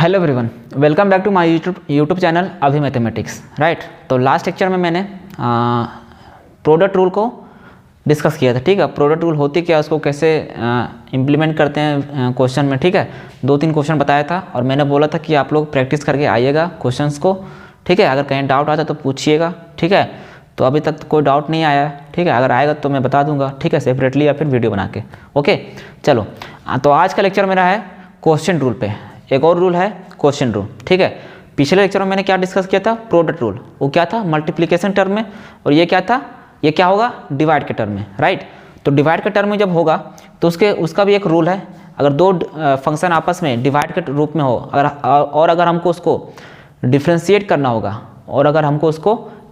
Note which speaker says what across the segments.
Speaker 1: Hello everyone, welcome back to my YouTube channel अभी mathematics. Right, तो last lecture में मैंने प्रोडक्ट रूल को डिस्कस किया था। ठीक है, प्रोडक्ट रूल होती क्या, उसको कैसे इम्प्लीमेंट करते हैं क्वेश्चन में। ठीक है, 2-3 क्वेश्चन बताया था और मैंने बोला था कि आप लोग प्रैक्टिस करके आइएगा क्वेश्चंस को। ठीक है, अगर कहीं डाउट आता तो पूछिएगा। ठीक है, तो अभी तक कोई डाउट नहीं आया। ठीक है, अगर आएगा तो मैं बता दूंगा। ठीक है, सेपरेटली या फिर वीडियो बना के। ओके, चलो, तो आज का लेक्चर मेरा है क्वेश्चन रूल पे। एक और रूल है क्वेश्चन रूल। ठीक है, पिछले लेक्चर में मैंने क्या डिस्कस किया था, प्रोडक्ट रूल। वो क्या था, मल्टीप्लिकेशन टर्म में, और ये क्या था, ये क्या होगा, डिवाइड के टर्म में। राइट, तो डिवाइड के टर्म में जब होगा तो उसका भी एक रूल है। अगर दो फंक्शन आपस में डिवाइड के रूप में हो अगर हमको उसको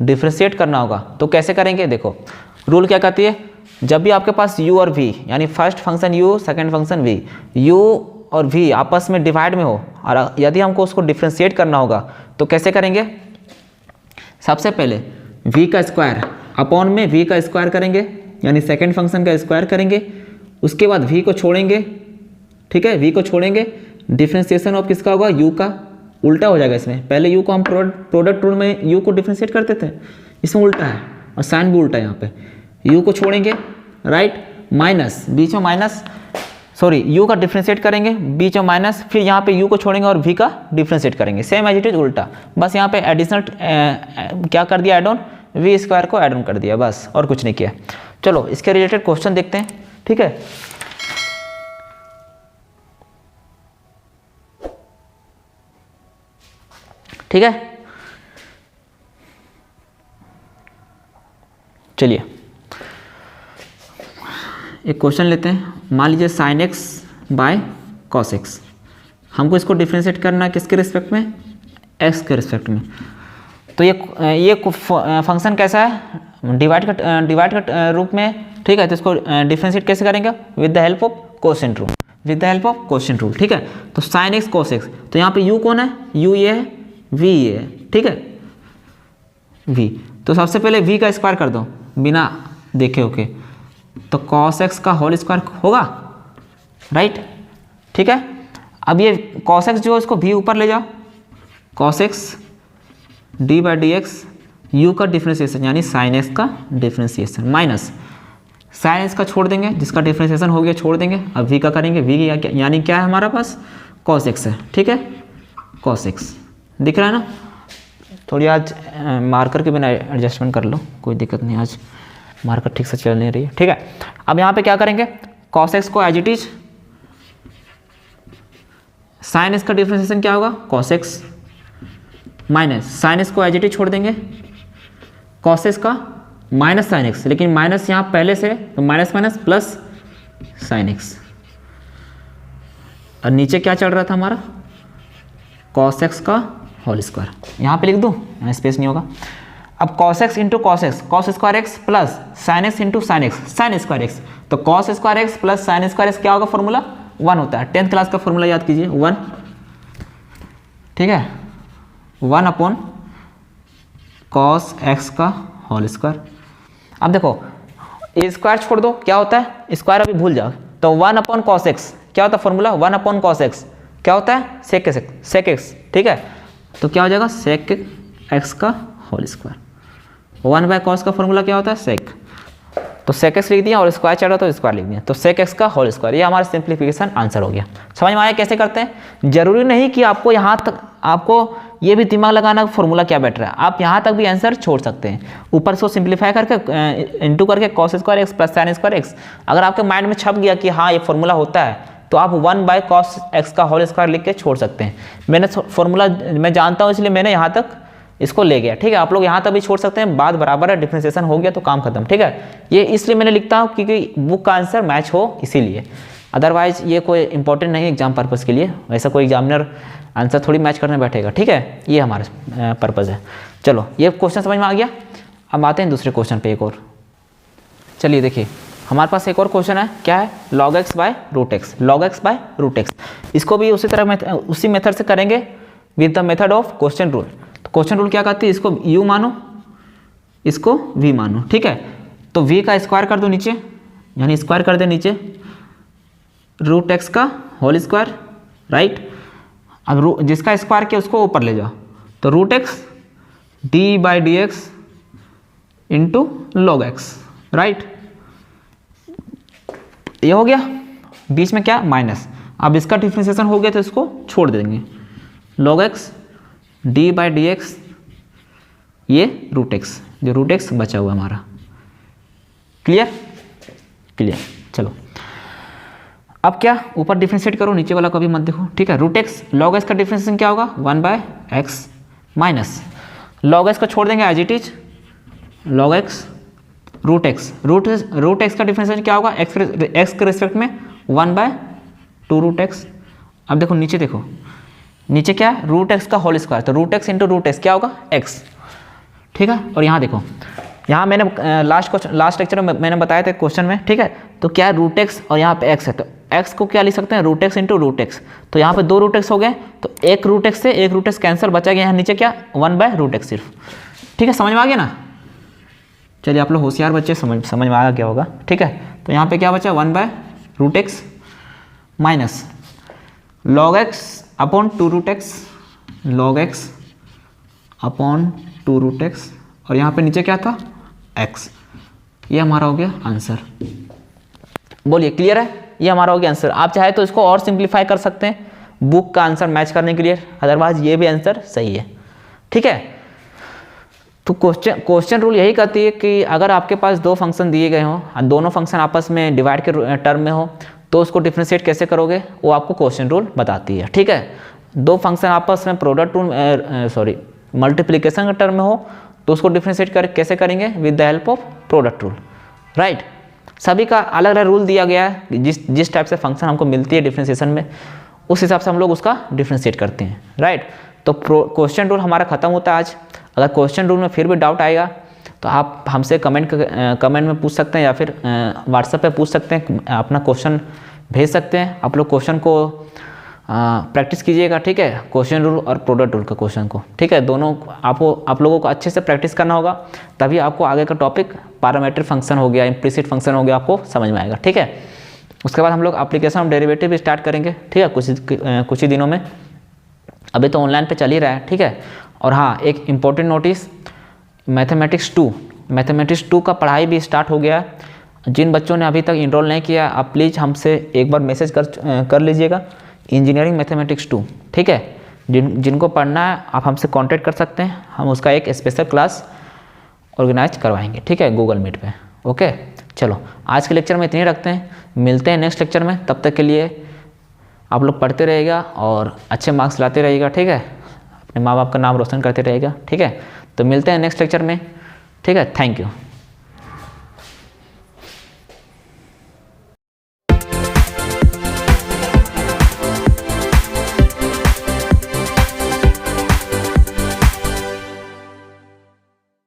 Speaker 1: डिफ्रेंशिएट करना होगा तो कैसे करेंगे। देखो, रूल क्या कहती है, जब भी आपके पास u और v, यानी first function u second function v, u और v आपस में डिवाइड में हो और यदि हमको उसको डिफ्रेंशिएट करना होगा तो कैसे करेंगे। सबसे पहले v का स्क्वायर अपॉन में v का स्क्वायर करेंगे, यानी सेकंड फंक्शन का स्क्वायर करेंगे। उसके बाद v को छोड़ेंगे। ठीक है, v को छोड़ेंगे, डिफ्रेंशिएशन ऑफ किसका होगा, u का। उल्टा हो जाएगा इसमें, पहले u को हम प्रोडक्ट रूल में u को डिफ्रेंशिएट करते थे, इसमें उल्टा है और साइन भी उल्टा है। यहाँ पे u को छोड़ेंगे, राइट, माइनस, बीच में माइनस, सॉरी, u का डिफ्रेंशिएट करेंगे, बीच में माइनस, फिर यहाँ पे u को छोड़ेंगे और v का डिफ्रेंशिएट करेंगे। सेम एज इट इज उल्टा, बस यहाँ पे एडिशनल क्या कर दिया, एड ऑन, v स्क्वायर को एड ऑन कर दिया, बस, और कुछ नहीं किया। चलो, इसके रिलेटेड क्वेश्चन देखते हैं। ठीक है, ठीक है, चलिए एक क्वेश्चन लेते हैं। मान लीजिए sine x by cos x, हमको इसको डिफ्रेंशिएट करना है किसके रिस्पेक्ट में, एक्स के रिस्पेक्ट में। तो ये फंक्शन कैसा है, डिवाइड का रूप में। ठीक है, तो इसको डिफ्रेंशिएट कैसे करेंगे, with the help of quotient rule. ठीक है, तो साइन एक्स कॉस एक्स, तो यहाँ पे u कौन है, u ये है, v ये है। ठीक है, v, तो सबसे पहले v का स्क्वायर कर दो बिना देखे ओके, तो cos x का होल स्क्वायर होगा। राइट, ठीक है, अब ये cos x जो है इसको v ऊपर ले जाओ, cos x d/dx, u का डिफ्रेंशिएशन यानी sin x का डिफ्रेंशिएशन, माइनस sin x का छोड़ देंगे, जिसका डिफ्रेंशिएशन हो गया छोड़ देंगे। अब v का करेंगे, v यानी क्या है हमारा पास, cos x है। ठीक है, cos x दिख रहा है ना। थोड़ी आज मार्कर के बिना एडजस्टमेंट कर लो, कोई दिक्कत नहीं, आज मार्कर ठीक से चल नहीं रही है। ठीक है, अब यहाँ पे क्या करेंगे, cos x को as it is, sin x का डिफरेंशिएशन क्या होगा, cos x, minus sin x को एज इट इज छोड़ देंगे, cos x का माइनस sin x, लेकिन माइनस यहाँ पहले से, तो minus minus plus sin x, और नीचे क्या चल रहा था हमारा, cos x का होल स्क्वायर। यहाँ पे लिख दूँ, यहाँ स्पेस नहीं होगा। अब cos x into cos x, cos square x plus sin x into sin x, sin square x, तो cos square x plus sin square x क्या होगा, फॉर्मूला 1 होता है। 10th क्लास का फॉर्मूला याद कीजिए, 1। ठीक है, 1 अपॉन cos x का होल स्क्वायर। अब देखो, ए स्क्वायर छोड़ दो, क्या होता है, स्क्वायर अभी भूल जाओ, तो 1 अपॉन cos x क्या होता है, फॉर्मूला 1 अपॉन cos x क्या होता है, sec x। ठीक है, तो क्या हो जाएगा, sec x का होल स्क्वायर। 1/cos का फॉर्मूला क्या होता है, सेक, तो सेक एक्स लिख दिया और स्क्वायर चढ़ा तो स्क्वायर लिख दिया, तो सेक एक्स का होल स्क्वायर। ये हमारा सिंप्लीफिकेशन आंसर हो गया। समझ में आया कैसे करते हैं। जरूरी नहीं कि आपको यहाँ तक, आपको ये भी दिमाग लगाना फॉर्मूला क्या बैठ रहा है, आप यहाँ तक भी आंसर छोड़ सकते हैं। ऊपर से सिंप्लीफाई करके इंटू करके cos square x plus sin square x, अगर आपके माइंड में छप गया कि हाँ ये फॉर्मूला होता है, तो आप 1/cos x का होल स्क्वायर लिख के छोड़ सकते हैं। मैंने फॉर्मूला मैं जानता हूँ, इसलिए मैंने यहाँ तक इसको ले गया। ठीक है, आप लोग यहाँ तक भी छोड़ सकते हैं, बात बराबर है, डिफरेंशिएशन हो गया तो काम खत्म। ठीक है, ये इसलिए मैंने लिखता हूँ क्योंकि बुक का आंसर मैच हो, इसीलिए। अदरवाइज ये कोई इंपॉर्टेंट नहीं है एग्जाम पर्पज़ के लिए, वैसा कोई एग्जामिनर आंसर थोड़ी मैच करने बैठेगा। ठीक है, ये हमारा पर्पज़ है। चलो, ये क्वेश्चन समझ में आ गया। अब आते हैं दूसरे क्वेश्चन पे एक और। चलिए देखिए, हमारे पास एक और क्वेश्चन है, क्या है, log x by root x, log x by root x. इसको भी उसी तरह उसी मेथड से करेंगे, with the method of quotient rule. तो क्वेश्चन रूल क्या कहती है, इसको u मानो, इसको v मानो। ठीक है, तो v का स्क्वायर कर दो नीचे, यानी स्क्वायर कर दे नीचे, रूट एक्स का होल स्क्वायर, राइट, अब जिसका स्क्वायर किया उसको ऊपर ले जाओ, तो root x d by d x into log x, right. ये हो गया, बीच में क्या माइनस। अब इसका डिफ्रेंशिएशन हो गया तो इसको छोड़ देंगे, log x d by d x, ये रूट एक्स, जो रूट एक्स बचा हुआ हमारा। Clear, clear. चलो अब क्या, ऊपर डिफ्रेंशिएट करो, नीचे वाला कभी मत देखो, ठीक है। रूट एक्स लॉग एक्स का डिफ्रेंशिएशन क्या होगा, 1/x माइनस लॉग एक्स को छोड़ देंगे as it is, log x root x, root x का डिफ्रेंशिएशन क्या होगा, एक्स के रिस्पेक्ट में 1/2 रूट एक्स। अब देखो नीचे, देखो नीचे क्या है, रूट एक्स का होल स्क्वायर, तो root x into root x क्या होगा, एक्स, ठीक है। और यहाँ देखो, यहाँ मैंने लास्ट लेक्चर में मैंने बताया था क्वेश्चन में, ठीक है। तो क्या है, रूट एक्स और यहाँ पे एक्स है, तो एक्स को क्या लिख सकते हैं, root x into root x. तो यहाँ पे 2 रूट एक्स हो गए, तो एक रूट एक्स से एक रूट एक्स कैंसिल, बचा गया यहाँ नीचे क्या, 1/√x सिर्फ, ठीक है। समझ में आ गया ना। चलिए आप लोग होशियार बच्चे, समझ में आ गया होगा, ठीक है। तो यहाँ पे क्या बचा, 1/√x minus log x upon 2 root x, log x upon 2 root x, और यहाँ पे नीचे क्या था, x। ये हमारा हो गया आंसर। बोलिए क्लियर है, ये हमारा हो गया आंसर। आप चाहे तो इसको और सिंप्लीफाई कर सकते हैं बुक का आंसर मैच करने के लिए, अदरवाइज ये भी आंसर सही है, ठीक है। तो क्वेश्चन रूल यही कहती है कि अगर आपके पास 2 फंक्शन दिए गए हों और दोनों फंक्शन आपस में डिवाइड के टर्म में हो, तो उसको डिफ्रेंशिएट कैसे करोगे, वो आपको क्वेश्चन रूल बताती है, ठीक है। 2 फंक्शन आपस में प्रोडक्ट रूल मल्टीप्लिकेशन का टर्म में हो, तो उसको डिफ्रेंशिएट कैसे करेंगे, with the help of product rule, right. सभी का अलग अलग रूल दिया गया है, जिस टाइप से फंक्शन हमको मिलती है डिफ्रेंशिएशन में, उस हिसाब से हम लोग उसका डिफ्रेंशिएट करते हैं, राइट। तो क्वेश्चन रूल हमारा खत्म होता है आज। अगर क्वेश्चन रूल में फिर भी डाउट आएगा तो आप हमसे कमेंट में पूछ सकते हैं, या फिर व्हाट्सएप पे पूछ सकते हैं, अपना क्वेश्चन भेज सकते हैं। आप लोग क्वेश्चन को प्रैक्टिस कीजिएगा, ठीक है, क्वेश्चन रूल और प्रोडक्ट रूल का क्वेश्चन को, ठीक है। दोनों आप लोगों को अच्छे से प्रैक्टिस करना होगा, तभी आपको आगे का टॉपिक पैरामीट्रिक फंक्शन हो गया, इम्प्लिसिट फंक्शन हो गया, आपको समझ में आएगा, ठीक है। उसके बाद हम लोग एप्लीकेशन ऑफ डेरिवेटिव भी स्टार्ट करेंगे, ठीक है, कुछ ही दिनों में। अभी तो ऑनलाइन पे चल ही रहा है, ठीक है। और हाँ, एक इम्पोर्टेंट नोटिस, मैथमेटिक्स 2 का पढ़ाई भी स्टार्ट हो गया है। जिन बच्चों ने अभी तक इनरोल नहीं किया, आप प्लीज़ हमसे एक बार मैसेज कर लीजिएगा, इंजीनियरिंग मैथमेटिक्स 2, ठीक है। जिनको पढ़ना है आप हमसे कांटेक्ट कर सकते हैं, हम उसका एक स्पेशल क्लास ऑर्गेनाइज करवाएंगे, ठीक है, गूगल मीट पे। ओके, चलो आज के लेक्चर में इतने रखते हैं, मिलते हैं नेक्स्ट लेक्चर में। तब तक के लिए आप लोग पढ़ते रहिएगा और अच्छे मार्क्स लाते रहिएगा, ठीक है, अपने माँ बाप का नाम रोशन करते रहिएगा, ठीक है। तो मिलते हैं नेक्स्ट लेक्चर में, ठीक है। Thank you.